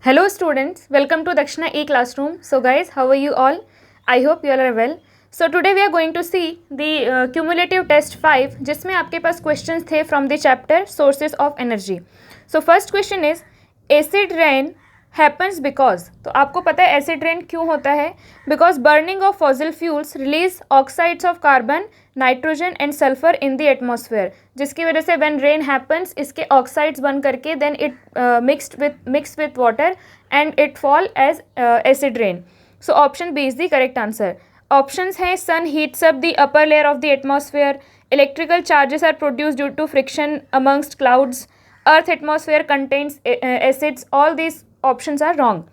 Hello students, welcome to Dakshina E-Classroom. So guys, how are you all? I hope you all are well. So today we are going to see the cumulative test 5 जिसमें आपके पास questions थे from the chapter sources of energy. So first question is acid rain happens because, तो आपको पता है acid rain क्यों होता है? Because burning of fossil fuels release oxides of carbon, nitrogen and sulphur in the atmosphere, जिसकी वजह से व्हेन रेन हैपन्स इसके ऑक्साइड्स बन करके then it mix with water and it fall as acid rain. So option B is the correct answer. Options हैं sun heats up the upper layer of the atmosphere, electrical charges are produce due to friction amongst clouds, earth atmosphere contains acids. All these options are wrong.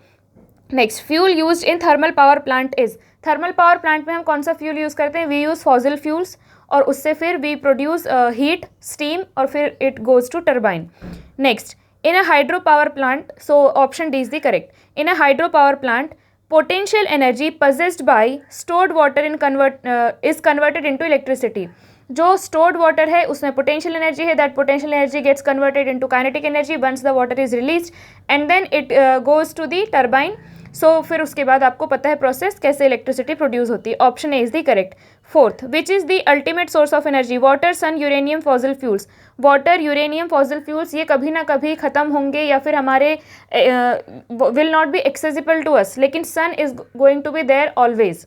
Next, fuel used in thermal power plant is. Thermal power plant में हम कौन सा fuel use करते हैं? We use fossil fuels और उससे फिर we produce heat, steam और फिर it goes to turbine. Next, in a hydro power plant, so option D is the correct. In a hydro power plant potential energy possessed by stored water is converted into electricity. जो stored water है उसमें potential energy है, that potential energy gets converted into kinetic energy once the water is released and then it goes to the turbine. So फिर उसके बाद आपको पता है प्रोसेस कैसे इलेक्ट्रिसिटी प्रोड्यूस होती है. Option A is the correct. Fourth, which is the ultimate source of energy? Water, sun, uranium, fossil fuels. Water, uranium, fossil fuels ये कभी ना कभी ख़त्म होंगे या फिर हमारे will not be accessible to us, लेकिन sun is going to be there always.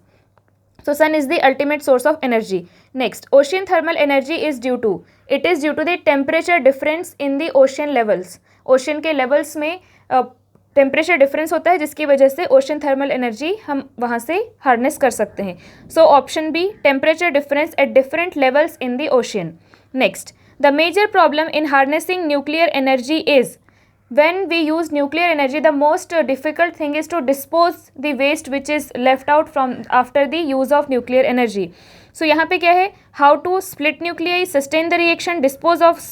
So sun is the ultimate source of energy. Next, ocean thermal energy is due to, it is due to the temperature difference in the ocean levels. ocean के levels में temperature difference होता है जिसकी वजह से ocean thermal energy हम वहाँ से हार्नेस कर सकते हैं. So option B, temperature difference at different levels in the ocean. Next, the major problem in harnessing nuclear energy is, when we use nuclear energy the most difficult thing is to dispose the waste which is left out from after the use of nuclear energy. So यहाँ पे क्या है? How to split nuclei, sustain the reaction, dispose of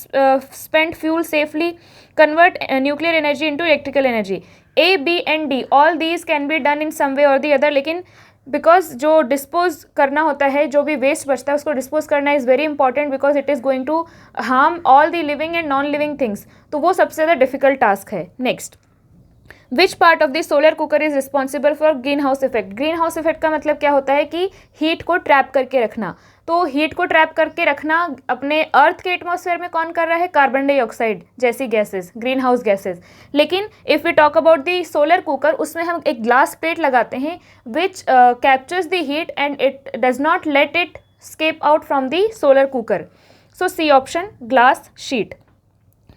spent fuel safely, convert nuclear energy into electrical energy. A, B and D all these can be done in some way or the other, लेकिन because जो dispose करना होता है, जो भी waste बचता है उसको डिस्पोज करना is very important because it is going to harm all the living and non living things. तो वो सबसे ज़्यादा डिफिकल्ट टास्क है. Next, which part of the solar cooker is responsible for green house effect? Green house effect का मतलब क्या होता है कि हीट को ट्रैप करके रखना. तो हीट को ट्रैप करके रखना अपने अर्थ के एटमॉस्फेयर में कौन कर रहा है? कार्बन डाइऑक्साइड जैसी गैसेस, ग्रीन हाउस गैसेस. लेकिन if we talk about the solar cooker, उसमें हम एक ग्लास प्लेट लगाते हैं which captures the heat and it does not let it escape out from the solar cooker. So C option, glass sheet.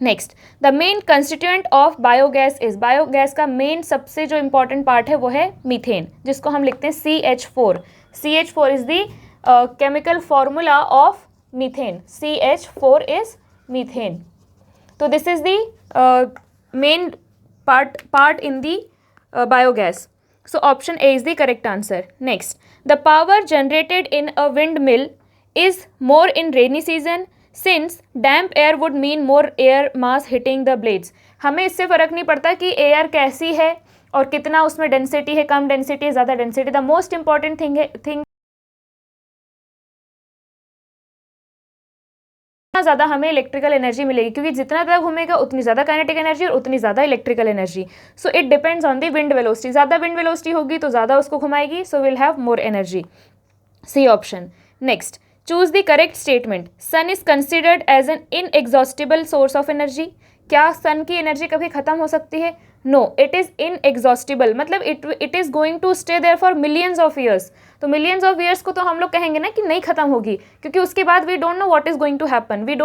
Next, the main constituent of biogas is. Biogas का main सबसे जो important part है वो है methane, जिसको हम लिखते हैं CH4. CH4 is the chemical formula of methane. CH4 is methane. So this is the main part in the biogas. So option A is the correct answer. Next, the power generated in a windmill is more in rainy season since damp air would mean more air mass hitting the blades. हमें इससे फ़र्क नहीं पड़ता कि air कैसी है और कितना उसमें डेंसिटी है, कम डेंसिटी है, ज़्यादा density. The most important thing ज़्यादा हमें इलेक्ट्रिकल एनर्जी मिलेगी, क्योंकि जितना ज़्यादा घूमेगा उतनी ज़्यादा काइनेटिक एनर्जी और उतनी ज़्यादा electrical energy. So it depends on the wind velocity. ज़्यादा विंड वेलोसिटी होगी तो ज़्यादा उसको घुमाएगी, so will have more energy. C option. Next, choose the correct statement. Sun is considered as an inexhaustible source of energy. क्या sun की energy कभी ख़त्म हो सकती है? No, it is inexhaustible. मतलब it is going to stay there for millions of years. तो millions of years को तो हम लोग कहेंगे ना कि नहीं ख़त्म होगी, क्योंकि उसके बाद we don't know what is going to happen. We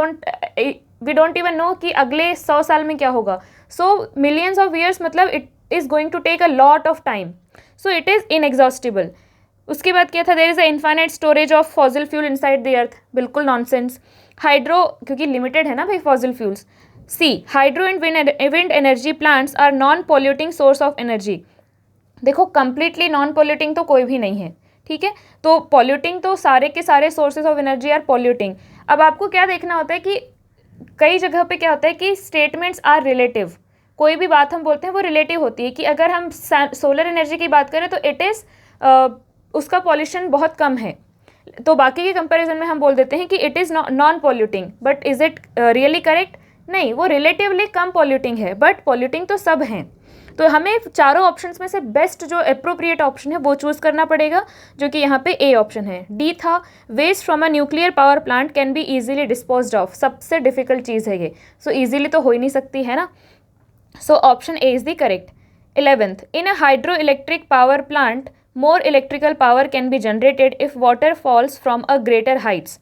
don't even know कि अगले 100 साल में क्या होगा. सो मिलियंस ऑफ ईयर्स मतलब it is going to take a lot of time. So it is inexhaustible. उसके बाद क्या था? There is a infinite storage of fossil fuel inside the earth. बिल्कुल नॉनसेंस. हाइड्रो, क्योंकि लिमिटेड है ना भाई fossil fuels. See, hydro and wind energy plants are non polluting source of energy. देखो, कंप्लीटली नॉन पॉल्यूटिंग तो कोई भी नहीं है, ठीक है. तो पॉल्यूटिंग तो सारे के सारे sources of energy are polluting. अब आपको क्या देखना होता है कि कई जगह पे क्या होता है कि स्टेटमेंट्स आर रिलेटिव. कोई भी बात हम बोलते हैं वो रिलेटिव होती है. कि अगर हम सोलर एनर्जी की बात करें तो इट इज़ उसका पॉल्यूशन बहुत कम है, तो बाकी के कंपैरिजन में हम बोल देते हैं कि it is non polluting. But is it really correct? नहीं, वो रिलेटिवली कम पॉल्यूटिंग है, बट पॉल्यूटिंग तो सब हैं. तो हमें चारों ऑप्शंस में से बेस्ट जो अप्रोप्रिएट ऑप्शन है वो चूज़ करना पड़ेगा, जो कि यहाँ पे ए ऑप्शन है। डी था waste from a nuclear power plant can be easily disposed of, सबसे डिफिकल्ट चीज़ है ये, सो ईजिली तो हो ही नहीं सकती है ना, so option A is the correct. 11th, in a hydro electric power plant more electrical power can be generated if water falls from a greater Heights.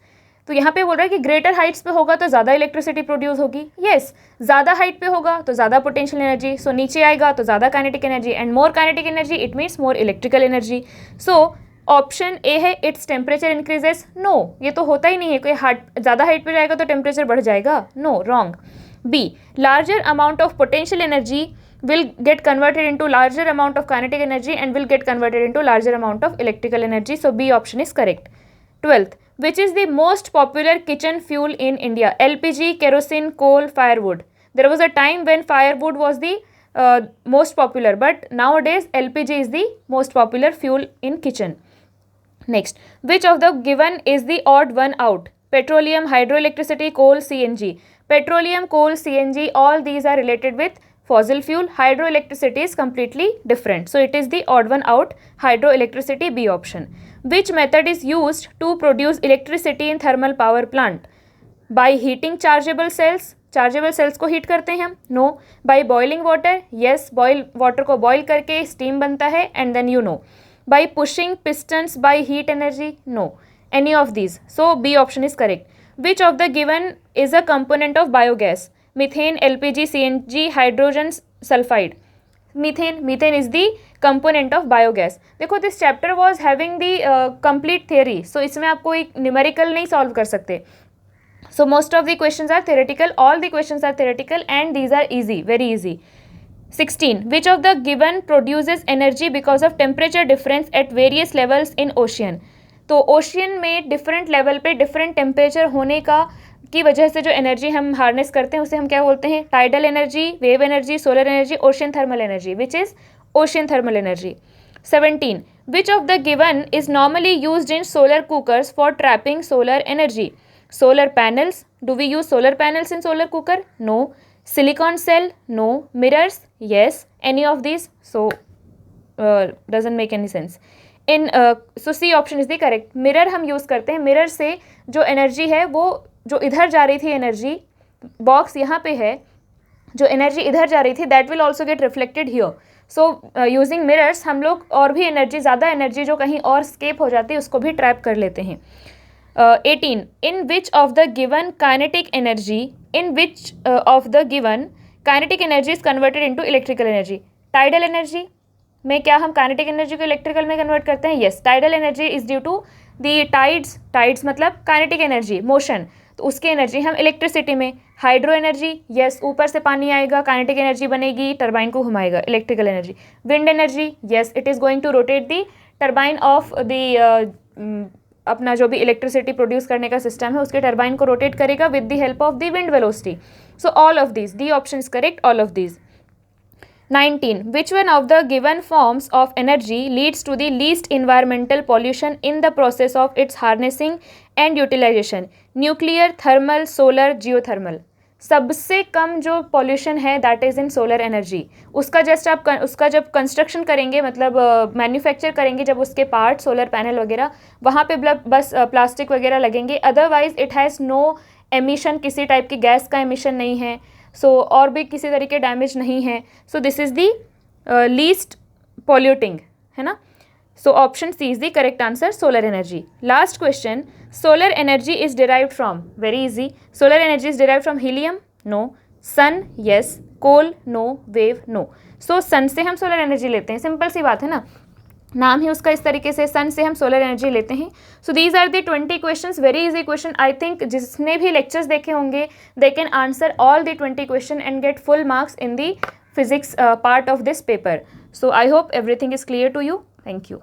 तो यहाँ पे बोल रहा है कि ग्रेटर हाइट्स पे होगा तो ज़्यादा इलेक्ट्रिसिटी प्रोड्यूस होगी, यस, ज़्यादा हाइट पे होगा तो ज़्यादा पोटेंशियल एनर्जी, सो नीचे आएगा तो ज़्यादा kinetic energy, and more kinetic energy it means more electrical energy. So option A है इट्स टेम्परेचर इंक्रीजेस, नो, ये तो होता ही नहीं है, कोई ज़्यादा हाइट पे जाएगा तो टेम्परेचर बढ़ जाएगा, no, wrong. B, larger amount of potential energy will get converted into larger amount of kinetic energy and will get converted into larger amount of electrical energy, so B option is correct. 12th, which is the most popular kitchen fuel in India? LPG, kerosene, coal, firewood. There was a time when firewood was the most popular, but nowadays LPG is the most popular fuel in kitchen. Next, which of the given is the odd one out? Petroleum, hydroelectricity, coal, CNG. Petroleum, coal, CNG, all these are related with fossil fuel. Hydroelectricity is completely different, so it is the odd one out, hydroelectricity, B option. Which method is used to produce electricity in thermal power plant? By heating chargeable cells, chargeable cells को heat करते हैं हम, no. By boiling water, yes, boil water को boil करके steam बनता है, and then you know. By pushing pistons by heat energy, no, any of these, so B option is correct. Which of the given is a component of biogas? Methane, LPG, CNG, hydrogen sulphide. Methane is the component of biogas. देखो this chapter was having the complete theory, सो इसमें आपको एक numerical नहीं solve कर सकते, so most of the questions are theoretical, all the questions are theoretical and these are easy, very easy. 16, which of the given produces energy because of temperature difference at various levels in ocean? तो ocean में different level पे different temperature होने का की वजह से जो energy हम हार्नेस करते हैं उसे हम क्या बोलते हैं? Tidal energy, wave energy, solar energy, ocean thermal energy, which is ocean thermal energy. 17, which of the given is normally used in solar cookers for trapping solar energy? Solar panels, do we use solar panels in solar cooker? No. Silicon cell? No. Mirrors? Yes. Any of these? So doesn't make any sense. So C option is the correct. Mirror हम use करते हैं, mirror से जो energy है वो जो इधर जा रही थी एनर्जी, बॉक्स यहाँ पे है, जो एनर्जी इधर जा रही थी that will also get reflected here. So using mirrors हम लोग और भी एनर्जी, ज़्यादा एनर्जी जो कहीं और स्केप हो जाती है उसको भी ट्रैप कर लेते हैं। 18, in which of the given kinetic energy is converted into electrical energy? Tidal energy में क्या हम काइनेटिक एनर्जी को इलेक्ट्रिकल में कन्वर्ट करते हैं? Yes, tidal energy is due to the tides मतलब काइनेटिक एनर्जी, मोशन, तो उसकी एनर्जी हम इलेक्ट्रिसिटी में। हाइड्रो एनर्जी, यस, ऊपर से पानी आएगा, काइनेटिक एनर्जी बनेगी, टरबाइन को घुमाएगा, electrical energy. Wind energy, yes, it is going to rotate the turbine of the अपना जो भी इलेक्ट्रिसिटी प्रोड्यूस करने का सिस्टम है उसके टरबाइन को रोटेट करेगा with the help of the wind velocity. So all of these, D option is correct, all of these. 19, which one of the given forms of energy leads to the least environmental pollution in the process of its harnessing and utilization? Nuclear, thermal, solar, geothermal. सबसे कम जो pollution है that is in solar energy. उसका just आप उसका जब construction करेंगे, मतलब manufacture करेंगे जब उसके पार्ट, सोलर पैनल वगैरह, वहाँ पे बस प्लास्टिक वगैरह लगेंगे, otherwise it has no emission, किसी टाइप की गैस का एमिशन नहीं है, सो और भी किसी तरीके डैमेज नहीं है, so this is the least polluting, है ना। So option C is the correct answer, solar energy. Last question, solar energy is derived from? Very easy. Solar energy is derived from helium? No. Sun? Yes. Coal? No. Wave? No. So sun से हम solar energy लेते हैं, simple सी बात है ना, नाम ही उसका इस तरीके से, सन से हम सोलर एनर्जी लेते हैं। So these are the 20 questions, very easy question. I think जिसने भी लेक्चर्स देखे होंगे they can answer all the 20 question and get full marks in the physics part of this paper. So I hope everything is clear to you. Thank you.